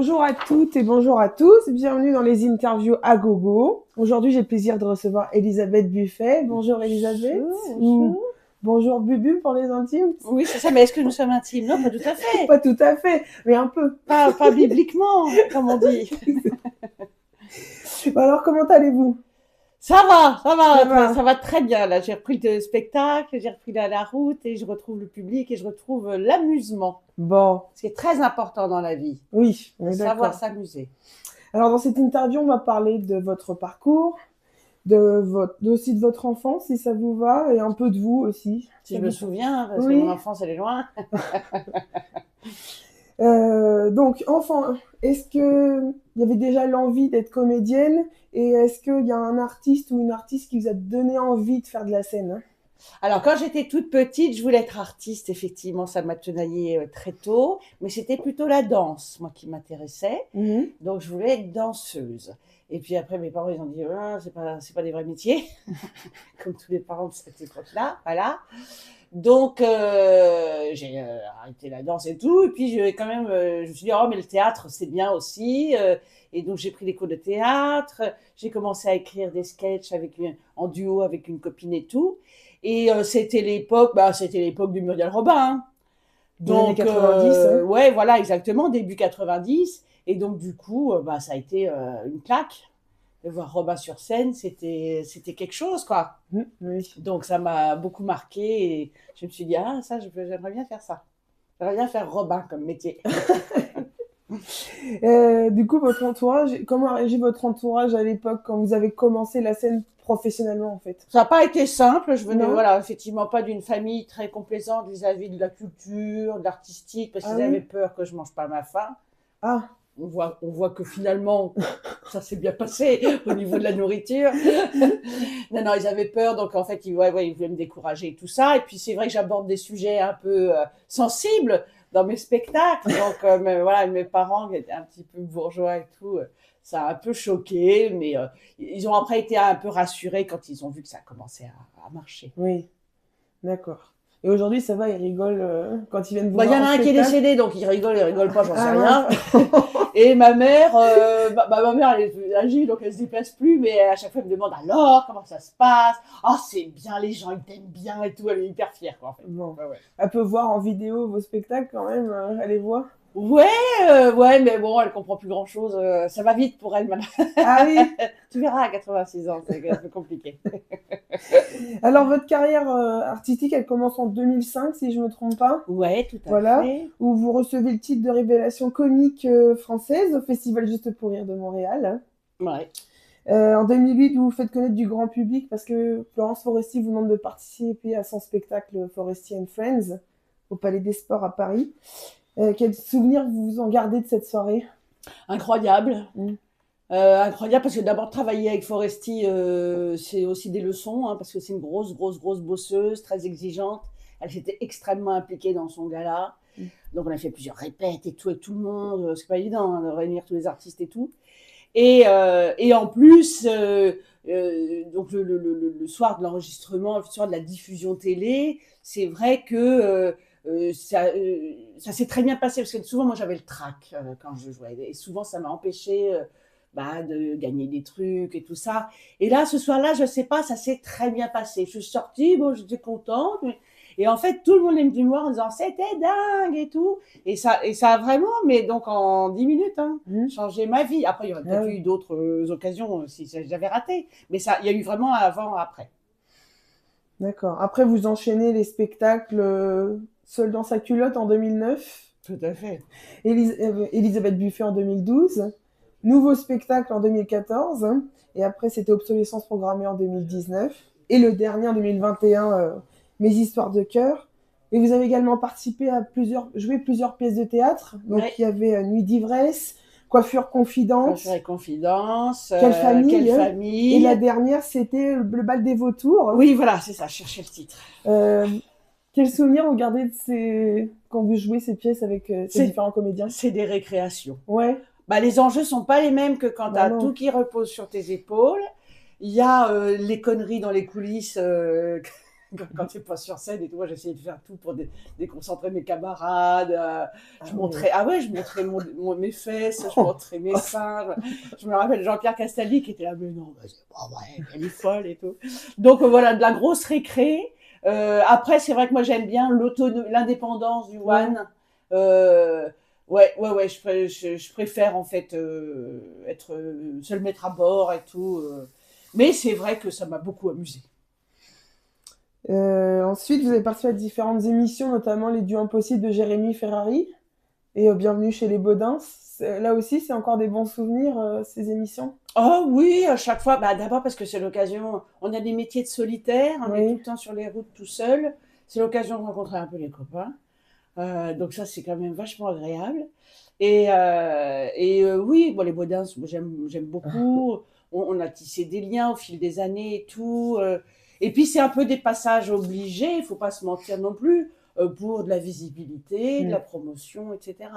Bonjour à toutes et bonjour à tous, bienvenue dans les interviews à gogo. Aujourd'hui, j'ai le plaisir de recevoir Elisabeth Buffet. Bonjour Elisabeth. Bonjour. Bonjour Bubu pour les intimes. Oui, c'est ça, mais est-ce que nous sommes intimes? Non, pas tout à fait. Pas tout à fait, mais un peu. Pas bibliquement, comme on dit. Alors, comment allez-vous? Ça va très bien. Là, j'ai repris le spectacle, j'ai repris la route et je retrouve le public et je retrouve l'amusement. Bon, Ce qui est très important dans la vie, oui, on de est savoir d'accord. s'amuser. Alors, dans cette interview, on va parler de votre parcours, aussi de votre enfance, si ça vous va, et un peu de vous aussi. Si je me souviens, parce que mon Oui. enfance, elle est loin. Donc, enfant, est-ce que il y avait déjà l'envie d'être comédienne et est-ce qu'il y a un artiste ou une artiste qui vous a donné envie de faire de la scène? Alors, quand j'étais toute petite, je voulais être artiste, effectivement, ça m'a tenaillé très tôt, mais c'était plutôt la danse, moi, qui m'intéressait. Mhm. Donc, je voulais être danseuse. Et puis après, mes parents, ils ont dit, ah, c'est pas des vrais métiers, comme tous les parents de cette époque-là, voilà. Donc, j'ai arrêté la danse et tout. Et puis, je me suis dit, oh, mais le théâtre, c'est bien aussi. Et donc, j'ai pris des cours de théâtre. J'ai commencé à écrire des sketchs en duo avec une copine et tout. Et c'était l'époque du Muriel Robin, hein. Des années Donc, 90, hein. ouais, voilà, exactement, début 90. Et donc, du coup, ça a été une claque. De voir Robin sur scène, c'était quelque chose, quoi. Oui. Donc, ça m'a beaucoup marqué et je me suis dit, ah, j'aimerais bien faire ça. J'aimerais bien faire Robin comme métier. Du coup, votre entourage, comment a réagi votre entourage à l'époque quand vous avez commencé la scène professionnellement en fait? Ça n'a pas été simple. Je venais, Non? voilà, effectivement, pas d'une famille très complaisante vis-à-vis de la culture, de l'artistique, parce Ah qu'ils avaient oui? peur que je mange pas ma faim. Ah, On voit que finalement, ça s'est bien passé au niveau de la nourriture. Non, ils avaient peur, donc en fait, ils voulaient me décourager et tout ça. Et puis, c'est vrai que j'aborde des sujets un peu sensibles dans mes spectacles. Donc, voilà, mes parents, qui étaient un petit peu bourgeois et tout, ça a un peu choqué. Mais ils ont après été un peu rassurés quand ils ont vu que ça commençait à marcher. oui, d'accord. Et aujourd'hui, ça va, ils rigolent quand ils viennent vous Il y voir en en a un qui est spectacle? décédé, donc il rigole pas, j'en sais Ah mince. rien. Et ma mère, ma mère, elle est âgée, donc elle se déplace plus, mais à chaque fois, elle me demande alors, comment ça se passe? Oh, c'est bien, les gens, ils t'aiment bien et tout. Elle est hyper fière, quoi, en fait. Bon. Ouais, ouais. Elle peut voir en vidéo vos spectacles quand même, elle les voit. Ouais, ouais, mais bon, elle comprend plus grand chose. Ça va vite pour elle, maintenant. Ah oui. Tu verras, à 86 ans, c'est un peu compliqué. Alors votre carrière artistique, elle commence en 2005 si je me trompe pas. Ouais, tout à Voilà, fait. où vous recevez le titre de révélation comique française au Festival Juste pour rire de Montréal. Ouais. En 2008, vous vous faites connaître du grand public parce que Florence Foresti vous demande de participer à son spectacle Foresti and Friends au Palais des Sports à Paris. Quel souvenir vous en gardez de cette soirée? Incroyable. Mm. Incroyable parce que d'abord travailler avec Foresti, c'est aussi des leçons, hein, parce que c'est une grosse bosseuse, très exigeante. Elle s'était extrêmement impliquée dans son gala. Mm. Donc on a fait plusieurs répètes et tout, avec tout le monde. C'est pas évident, hein, de réunir tous les artistes et tout. Et en plus, donc le soir de l'enregistrement, le soir de la diffusion télé, c'est vrai que ça s'est très bien passé parce que souvent moi j'avais le trac quand je jouais et souvent ça m'a empêché de gagner des trucs et tout ça. Et là, ce soir-là, je sais pas, ça s'est très bien passé. Je suis sortie, bon, j'étais contente. Et en fait, tout le monde est venu me voir en disant c'était dingue et tout. Et ça a vraiment, mais donc en 10 minutes, hein, Mm. changé ma vie. Après, il y aurait Ah peut-être oui. eu d'autres occasions si j'avais raté. Mais ça, il y a eu vraiment un avant, après. D'accord. Après, vous enchaînez les spectacles Seul dans sa culotte en 2009, Tout à fait. Elisabeth Buffet en 2012, nouveau spectacle en 2014, et après c'était Obsolescence programmée en 2019, et le dernier en 2021, Mes histoires de cœur. Et vous avez également participé à joué plusieurs pièces de théâtre. Donc Ouais. il y avait Nuit d'ivresse, Coiffure confidente, Coiffure et confidence, Quelle quelle famille, et famille. la dernière c'était Le bal des vautours. Oui, voilà, c'est ça, je cherchais le titre. Euh, Quel souvenir vous gardez quand vous jouez ces pièces avec ces C'est, différents comédiens? c'est des récréations. Ouais, Les enjeux sont pas les mêmes que quand tu bah as non. tout qui repose sur tes épaules. Il y a les conneries dans les coulisses quand tu n'es pas sur scène et tout, moi j'essayais de faire tout pour déconcentrer mes camarades. Je montrais, je montrais mes fesses, je montrais mes seins. Je me rappelle Jean-Pierre Castaldi qui était là, mais non, c'est pas vrai, elle est folle et tout. Donc voilà, de la grosse récré. Après, c'est vrai que moi j'aime bien l'indépendance du one. Ouais, je préfère en fait être seul maître à bord et tout. Mais c'est vrai que ça m'a beaucoup amusé. Ensuite, vous avez participé à différentes émissions, notamment Les Dieux Impossibles de Jérémy Ferrari et Bienvenue chez les Baudins. Là aussi, c'est encore des bons souvenirs, ces émissions? Oh oui, à chaque fois. Bah, d'abord parce que c'est l'occasion. On a des métiers de solitaire, on est Oui. tout le temps sur les routes tout seul. C'est l'occasion de rencontrer un peu les copains. Donc ça, c'est quand même vachement agréable. Oui, bon, les Baudins, j'aime beaucoup. On a tissé des liens au fil des années et tout. Et puis, c'est un peu des passages obligés, il ne faut pas se mentir non plus, pour de la visibilité, de la promotion, etc.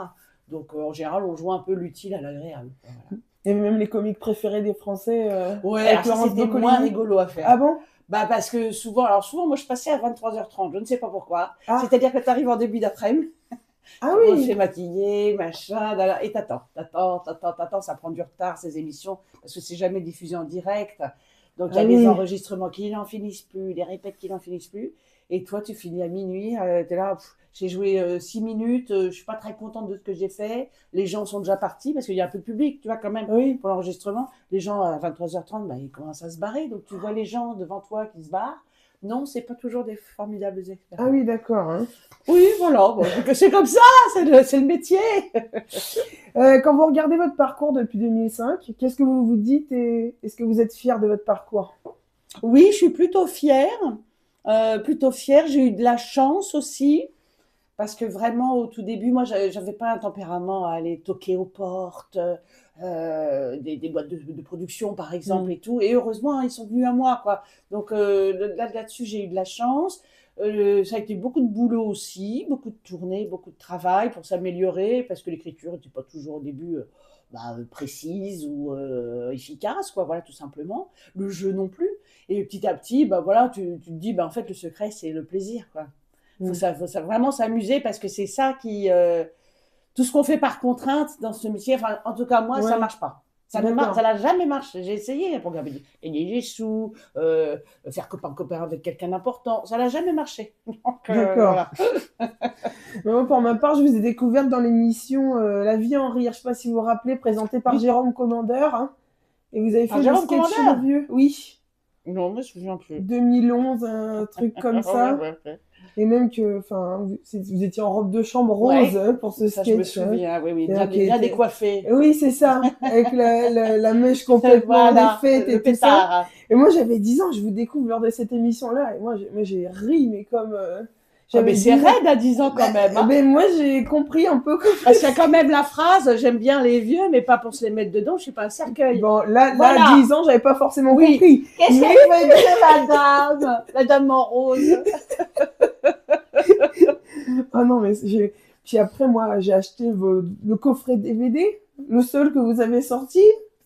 Donc, en général, on joue un peu l'utile à l'agréable. Voilà. Et même les comiques préférés des Français, Ouais, avec alors ça, Laurence c'était Boccolini. moins rigolo à faire. Ah bon? Bah, parce que souvent, moi, je passais à 23h30, je ne sais pas pourquoi. Ah. C'est-à-dire que tu arrives en début d'après-midi. Ah On se oui. fait maquiller, machin, et t'attends, ça prend du retard ces émissions, parce que c'est jamais diffusé en direct. Donc il y a des enregistrements qui n'en finissent plus, des répètes qui n'en finissent plus. Et toi, tu finis à minuit, t'es là, j'ai joué 6 minutes, je suis pas très contente de ce que j'ai fait. Les gens sont déjà partis, parce qu'il y a un peu de public, tu vois, quand même, pour l'enregistrement. Les gens, à 23h30, bah, ils commencent à se barrer. Donc tu vois les gens devant toi qui se barrent. Non, c'est pas toujours des formidables expériences. Ah oui, d'accord. Hein. Oui, voilà, bon, c'est comme ça, c'est le métier. Quand vous regardez votre parcours depuis 2005, qu'est-ce que vous vous dites et est-ce que vous êtes fier de votre parcours? Oui, je suis plutôt fière. J'ai eu de la chance aussi, parce que vraiment, au tout début, moi, j'avais pas un tempérament à aller toquer aux portes, des boîtes de production, par exemple, et tout. Et heureusement, ils sont venus à moi, quoi. Donc là-dessus, j'ai eu de la chance. Ça a été beaucoup de boulot aussi, beaucoup de tournées, beaucoup de travail pour s'améliorer, parce que l'écriture n'était pas toujours au début précise ou efficace, quoi, voilà, tout simplement. Le jeu non plus. Et petit à petit, bah, voilà, tu te dis, bah, en fait, le secret, c'est le plaisir, quoi. Faut vraiment s'amuser, parce que c'est ça qui... tout ce qu'on fait par contrainte dans ce métier, enfin, en tout cas, moi, ça marche pas. Ça n'a jamais marché. J'ai essayé pour gagner des sous, faire copain avec quelqu'un d'important. Ça n'a jamais marché. D'accord. Voilà. Moi, pour ma part, je vous ai découverte dans l'émission La vie en rire. Je ne sais pas si vous vous rappelez, présentée par Jérôme Commandeur. Hein, et vous avez fait le sketch sur le vieux. Oui. Non, mais je ne me souviens plus. 2011, un truc comme ça. Ouais. Et même que, enfin, vous étiez en robe de chambre rose pour ce sketch. Je me souviens, oui, bien décoiffé. Oui, c'est ça, avec la mèche complètement défaite et tout ça. Et moi, j'avais 10 ans, je vous découvre lors de cette émission-là, et moi, j'ai ri, mais comme... mais c'est raide à 10 ans quand même. Hein. Mais moi, j'ai compris un peu. Parce qu'il y a quand même la phrase, j'aime bien les vieux, mais pas pour se les mettre dedans, je suis pas un cercueil. Bon, là, à 10 ans, j'avais pas forcément compris. Qu'est-ce qu'elle fait dire, la dame en rose? Ah non, mais puis après, moi, j'ai acheté le coffret DVD, le seul que vous avez sorti.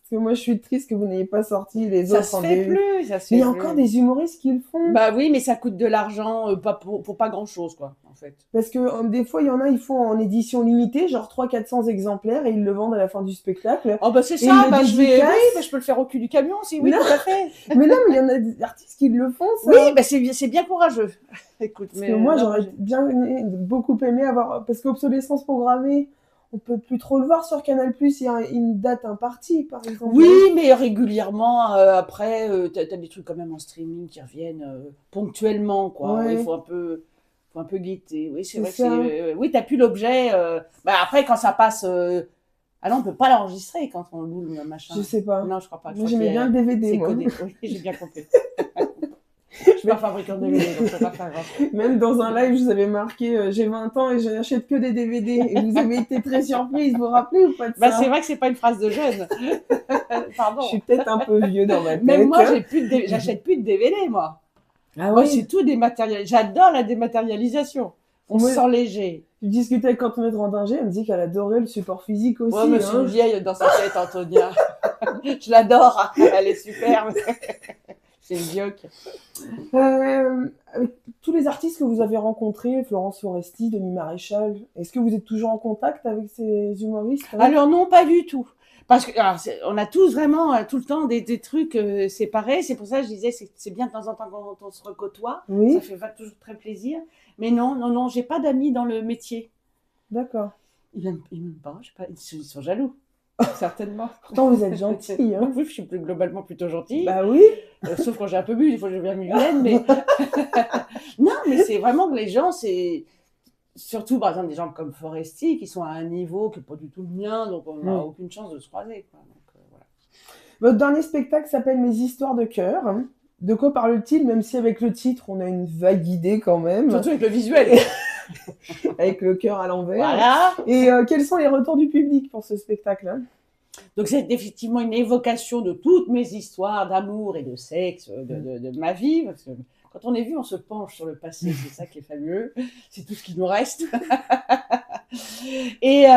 Parce que moi, je suis triste que vous n'ayez pas sorti les autres en DVD. Ça se fait plus. Mais il y a encore des humoristes qui le font. Bah oui, mais ça coûte de l'argent pour pas grand-chose, quoi, en fait. Parce que des fois, il y en a, ils font en édition limitée, genre 300-400 exemplaires, et ils le vendent à la fin du spectacle. Oh bah c'est ça, je peux le faire au cul du camion aussi, oui, tout à fait. Mais non, mais il y en a des artistes qui le font, ça. Oui, bah c'est bien courageux. Écoute, parce que moi, j'aurais beaucoup aimé avoir... Parce qu'obsolescence programmée, on peut plus trop le voir sur Canal+, il y a une date impartie, par exemple. Oui, mais régulièrement, après, t'as des trucs quand même en streaming qui reviennent ponctuellement, quoi. Ouais. Il faut un peu guetter. Oui, c'est vrai que oui, t'as plus l'objet. Après, quand ça passe... Ah non, on peut pas l'enregistrer quand on loue le machin. Je sais pas. Non, je crois pas. Moi, j'aimais bien le DVD, moi. Oui, j'ai bien compris. Je suis pas fabricant de DVD, donc c'est pas grave. Même dans un live, je vous avais marqué j'ai 20 ans et je n'achète que des DVD. Et vous avez été très surprise, vous vous rappelez ou pas de ça? C'est vrai que c'est pas une phrase de jeune. Pardon. Je suis peut-être un peu vieux dans ma tête. Même moi, j'achète plus de DVD, moi. Ah moi, oui. c'est tout dématérialisé. J'adore la dématérialisation. On se sent léger. Je discutais avec Antoinette Randinger, elle me dit qu'elle adorait le support physique aussi. Ouais, mais c'est une vieille dans sa tête, Antonia. Je l'adore, elle est superbe. C'est le dioc. Avec tous les artistes que vous avez rencontrés, Florence Foresti, Denis Maréchal, est-ce que vous êtes toujours en contact avec ces humoristes? Alors non, pas du tout. Parce que alors, on a tous vraiment tout le temps des trucs séparés. C'est pour ça que je disais c'est bien de temps en temps quand on se recotoie. Oui. Ça fait toujours très plaisir. Mais non, j'ai pas d'amis dans le métier. D'accord. Ils m'aiment pas, je sais pas, ils sont jaloux. Certainement. Pourtant, vous êtes gentil. Hein. Oui, je suis globalement plutôt gentille. Bah oui. Sauf quand j'ai un peu bu, des fois je deviens migraine. Mais non, mais c'est vraiment que les gens, c'est surtout par exemple des gens comme Foresti qui sont à un niveau qui n'est pas du tout le mien, donc on n'a aucune chance de se croiser. Quoi. Donc, voilà. Votre dernier spectacle s'appelle Mes histoires de cœur. De quoi parle-t-il, même si avec le titre on a une vague idée quand même. Surtout avec le visuel. Avec le cœur à l'envers. Voilà. Et quels sont les retours du public pour ce spectacle? Donc c'est effectivement une évocation de toutes mes histoires d'amour et de sexe de ma vie. Parce que quand on est vu, on se penche sur le passé, c'est ça qui est fabuleux. C'est tout ce qui nous reste. et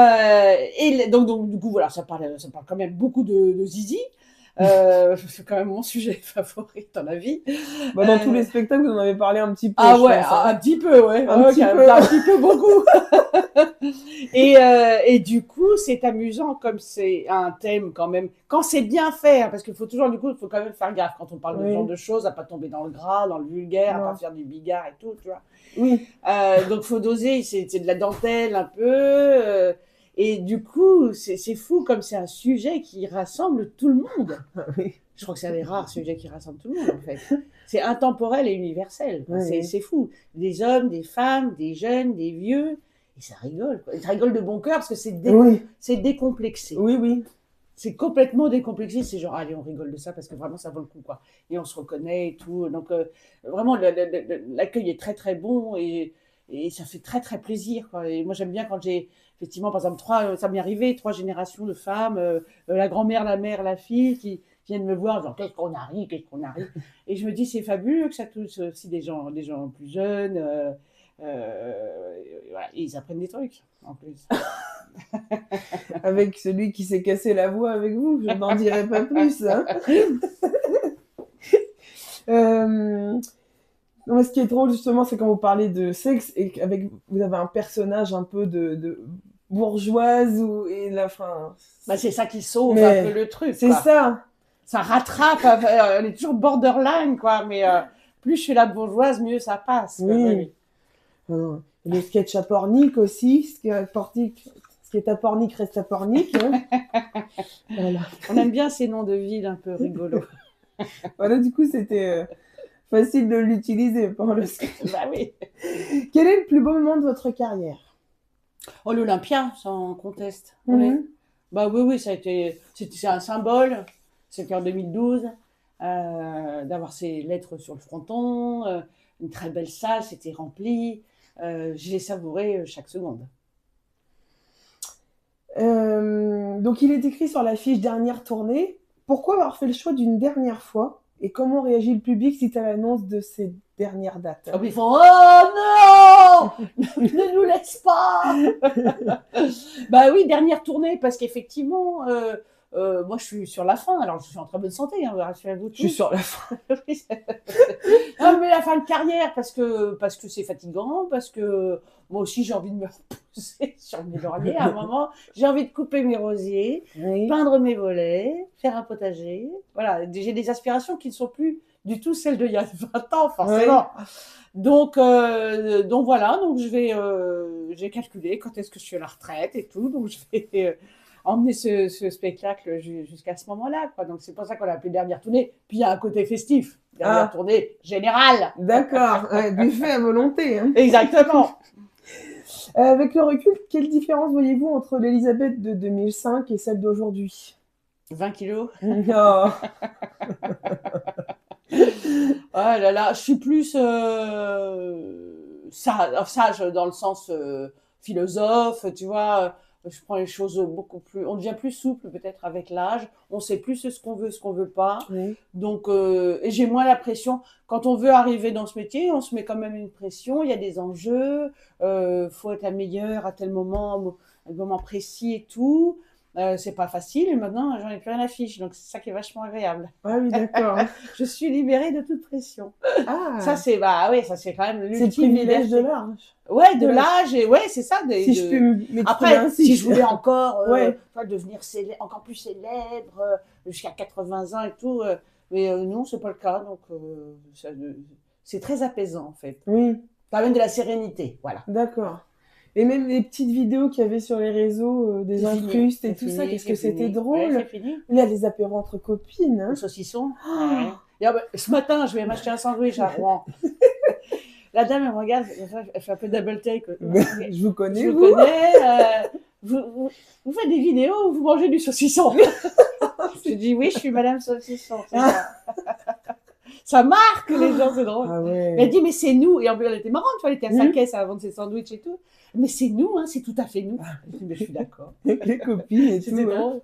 donc du coup, voilà, ça parle quand même beaucoup de zizi. C'est quand même mon sujet favori dans la vie. Bah, dans tous les spectacles, vous en avez parlé un petit peu. Ah ouais, pense, un petit peu, ouais. Un petit peu beaucoup. Et du coup, c'est amusant comme c'est un thème quand même. Quand c'est bien fait, hein, parce qu'il faut toujours, du coup, il faut quand même faire gaffe quand on parle de ce genre de choses, à pas tomber dans le gras, dans le vulgaire, à pas faire du bigard et tout, tu vois. Oui. Donc, faut doser. C'est de la dentelle un peu. Et du coup, c'est fou comme c'est un sujet qui rassemble tout le monde. Oui. Je crois que c'est un des rares sujets qui rassemble tout le monde, en fait. C'est intemporel et universel. Oui. C'est fou. Des hommes, des femmes, des jeunes, des vieux. Et ça rigole. Quoi. Ça rigole de bon cœur parce que c'est décomplexé. Oui, oui. C'est complètement décomplexé. C'est genre, allez, on rigole de ça parce que vraiment, ça vaut le coup, quoi. Et on se reconnaît et tout. Donc, vraiment, l'accueil est très, très bon et ça fait très, très plaisir, quoi. Et moi, j'aime bien quand j'ai, effectivement, par exemple, ça m'est arrivé, 3 générations de femmes, la grand-mère, la mère, la fille, qui viennent me voir en disant qu'est-ce qu'on arrive. Et je me dis, c'est fabuleux que ça touche aussi des gens plus jeunes. Voilà, et ils apprennent des trucs, en plus. Avec celui qui s'est cassé la voix avec vous, je n'en dirai pas plus. Hein. Non, ce qui est drôle, justement, c'est quand vous parlez de sexe et qu'avec vous avez un personnage un peu de bourgeoise et la fin. Bah, c'est ça qui sauve un peu le truc. C'est ça. Ça rattrape. On est toujours borderline, quoi. Mais plus je suis la bourgeoise, mieux ça passe. Oui. Le sketch à pornic aussi, ce qui est à pornic reste à pornic. Hein. Voilà. On aime bien ces noms de villes un peu rigolos. Voilà, du coup, c'était facile de l'utiliser pour le sketch. Bah oui. Quel est le plus beau moment de votre carrière? Oh, l'Olympia, sans conteste. Oui. Bah oui, c'était un symbole. C'était en 2012, d'avoir ces lettres sur le fronton, une très belle salle, c'était rempli. Je l'ai savouré chaque seconde. Donc, il est écrit sur l'affiche dernière tournée. Pourquoi avoir fait le choix d'une dernière fois? Et comment réagit le public suite à l'annonce de ces dernières dates? Ils font « Oh non, ne nous laisse pas !» Bah oui, dernière tournée, parce qu'effectivement, moi je suis sur la fin, alors je suis en très bonne santé, hein, rassurez-vous. Je suis sur la fin. Non, mais la fin de carrière, parce que c'est fatigant, parce que moi aussi j'ai envie de me reposer sur mes lauriers à un moment, j'ai envie de couper mes rosiers, peindre mes volets, faire un potager. Voilà, j'ai des aspirations qui ne sont plus du tout celles d'il y a 20 ans, forcément. Donc voilà, donc j'ai calculé quand est-ce que je suis à la retraite et tout, donc je vais emmener ce spectacle jusqu'à ce moment-là, quoi. Donc c'est pour ça qu'on l'a appelé dernière tournée. Puis il y a un côté festif, dernière tournée générale. D'accord, buffet à volonté. Hein. Exactement. Avec le recul, quelle différence voyez-vous entre l'Elisabeth de 2005 et celle d'aujourd'hui? 20 kilos. Non. Oh là là, je suis plus sage dans le sens philosophe, tu vois. Je prends les choses beaucoup plus. On devient plus souple peut-être avec l'âge. On sait plus ce qu'on veut, ce qu'on veut pas. Donc, et j'ai moins la pression. Quand on veut arriver dans ce métier, on se met quand même une pression. Il y a des enjeux. Faut être la meilleure à tel moment, un moment précis et tout. C'est pas facile, maintenant j'en ai plus rien à fiche, donc c'est ça qui est vachement agréable. Ah oui, d'accord. Je suis libérée de toute pression. Ah, Ça c'est bah ouais, ça c'est quand même c'est le l'ultime privilège de liberté. l'âge. Ouais, de de l'âge. l'âge et ouais, c'est ça. Si je peux m'exprimer Après, ainsi. si je voulais encore Ouais. devenir encore plus célèbre jusqu'à 80 ans et tout, mais non, c'est pas le cas. Donc c'est très apaisant en fait. Oui, Quand même de la sérénité, voilà. d'accord. Et même les petites vidéos qu'il y avait sur les réseaux, des C'est fini, incrustes et c'est tout ça, fini, qu'est-ce c'est que c'était fini. drôle. Ouais, c'est fini. Là, les apéros entre copines. Hein. Le saucisson. Oh. Ouais. Et, ce matin, je vais m'acheter un sandwich à Rouen. La dame, elle me regarde, elle fait un peu double take. Je vous connais, Je vous vous. connais. Vous faites des vidéos où vous mangez du saucisson. Je dis oui, je suis Madame Saucisson. Ça marque les gens, c'est drôle. Ah ouais. Elle dit mais c'est nous. Et en plus, elle était marrante, tu vois, elle était à sa Mhm. caisse à vendre ses sandwichs et tout. Mais c'est nous, hein, c'est tout à fait nous. Je dis mais je suis d'accord. Avec les copines et tout. C'était hein. drôle.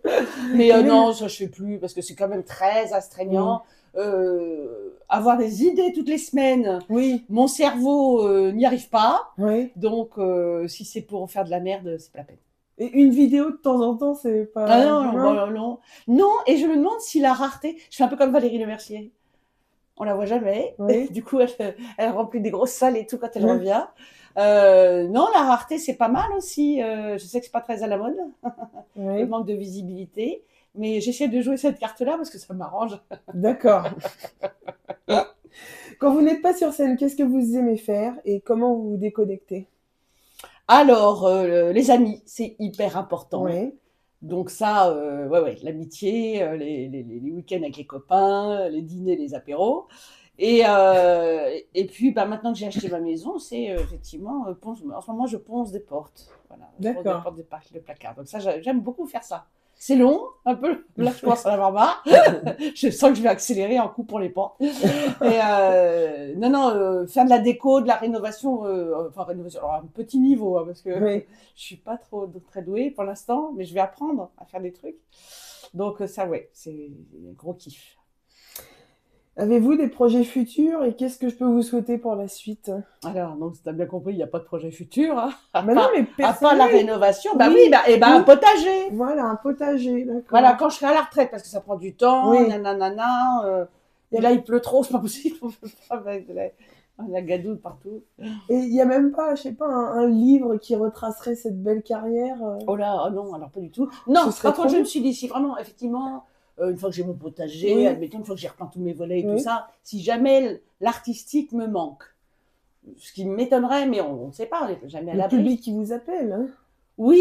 Mais non, ça je fais plus parce que c'est quand même très astreignant. Avoir des idées toutes les semaines, Oui, mon cerveau n'y arrive pas. oui. Donc si c'est pour faire de la merde, c'est pas la peine. Et une vidéo de temps en temps, c'est pas. Ah non, non. Non, et je me demande si la rareté. Je fais un peu comme Valérie Lemercier. On la voit jamais. Oui. Du coup, elle remplit des grosses salles et tout quand elle Mhm. revient. Non, la rareté, c'est pas mal aussi. Je sais que c'est pas très à la mode, le Oui. manque de visibilité. Mais j'essaie de jouer cette carte-là parce que ça m'arrange. D'accord. Quand vous n'êtes pas sur scène, qu'est-ce que vous aimez faire et comment vous vous déconnectez? Alors, les amis, c'est hyper important. Oui. Donc ça, ouais, l'amitié, les week-ends avec les copains, les dîners, les apéros. Et puis, bah, maintenant que j'ai acheté ma maison, c'est effectivement, en ce moment, je ponce des portes. Voilà, je ponce des D'accord. portes, des placards. Donc ça, j'aime beaucoup faire ça. C'est long, un peu. Là, je commence à en avoir marre. Je sens que je vais accélérer en coupant les portes. Et non, faire de la déco, de la rénovation, enfin rénovation, alors à un petit niveau, hein, parce que Oui. je suis pas très douée pour l'instant, mais je vais apprendre à faire des trucs. Donc ça, ouais, c'est un gros kiff. Avez-vous des projets futurs et qu'est-ce que je peux vous souhaiter pour la suite? Alors, donc, tu as bien compris, il n'y a pas de projet futur, hein, Bah non, mais à part la personnel. rénovation. Bah Oui, oui, bah, et bah, un oui. potager. Voilà, un potager, d'accord. Voilà, quand je serai à la retraite, parce que ça prend du temps, Oui. nanana. Et là, il pleut trop, c'est pas possible. On peut pas avec la gadoue partout. Et il n'y a même pas, je sais pas, un livre qui retracerait cette belle carrière Oh là, oh non, alors pas du tout. Non, Ce serait par trop contre, je bien. me suis dit, si vraiment, effectivement, une fois que j'ai mon potager, Oui. admettons, une fois que j'ai repeint tous mes volets et Oui. tout ça, si jamais l'artistique me manque, ce qui m'étonnerait, mais on ne sait pas, on n'est jamais à Le l'abri. public qui vous appelle. Hein. Oui,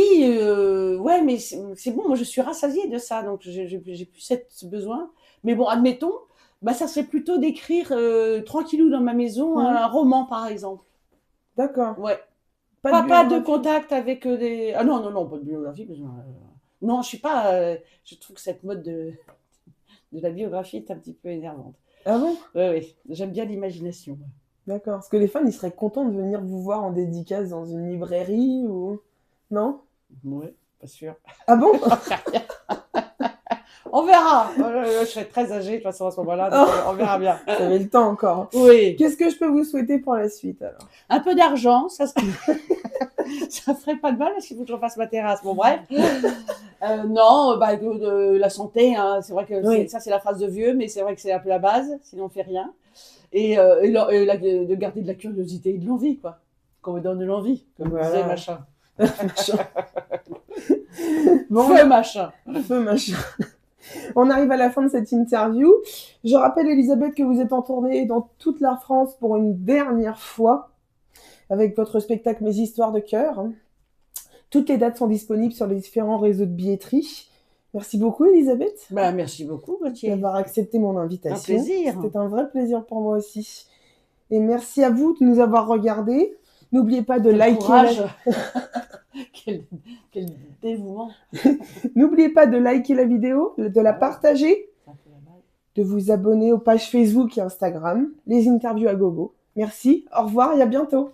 ouais, mais c'est bon, moi je suis rassasiée de ça, donc j'ai plus ce besoin. Mais bon, admettons, bah, ça serait plutôt d'écrire tranquillou dans ma maison un roman, par exemple. D'accord. Ouais. Pas Pas de biographie. contact avec des. Ah non, pas de biographie. Non, je suis pas. Je trouve que cette mode de la biographie est un petit peu énervante. Ah bon? Oui, j'aime bien l'imagination. D'accord. Parce que les fans, ils seraient contents de venir vous voir en dédicace dans une librairie ou... Non? Ouais, pas sûr. Ah bon? On verra. Je serai très âgée de toute façon à ce moment-là, donc on verra bien. Vous avez le temps encore. Oui. Qu'est-ce que je peux vous souhaiter pour la suite alors? Un peu d'argent, ça ferait pas de mal s'il faut que je refasse ma terrasse. Bon, bref. Non, bah, de la santé, hein. C'est vrai que Oui. ça, c'est la phrase de vieux, mais c'est vrai que c'est un peu la base, sinon on fait rien. Et de garder de la curiosité et de l'envie, quoi. Qu'on me donne de l'envie, comme Voilà. disait machin. Machin. Bon, Feu machin. feu machin. On arrive à la fin de cette interview. Je rappelle, Elisabeth, que vous êtes en tournée dans toute la France pour une dernière fois avec votre spectacle Mes histoires de cœur. Toutes les dates sont disponibles sur les différents réseaux de billetterie. Merci beaucoup, Elisabeth, Bah, merci beaucoup, Gauthier. d'avoir accepté mon invitation. Un plaisir. C'était un vrai plaisir pour moi aussi. Et merci à vous de nous avoir regardés. N'oubliez pas de Quel liker courage. Quel dévouement. N'oubliez pas de liker la vidéo, de la Ouais. partager, Ça fait la balle. de vous abonner aux pages Facebook et Instagram, les interviews à gogo. Merci, au revoir et à bientôt.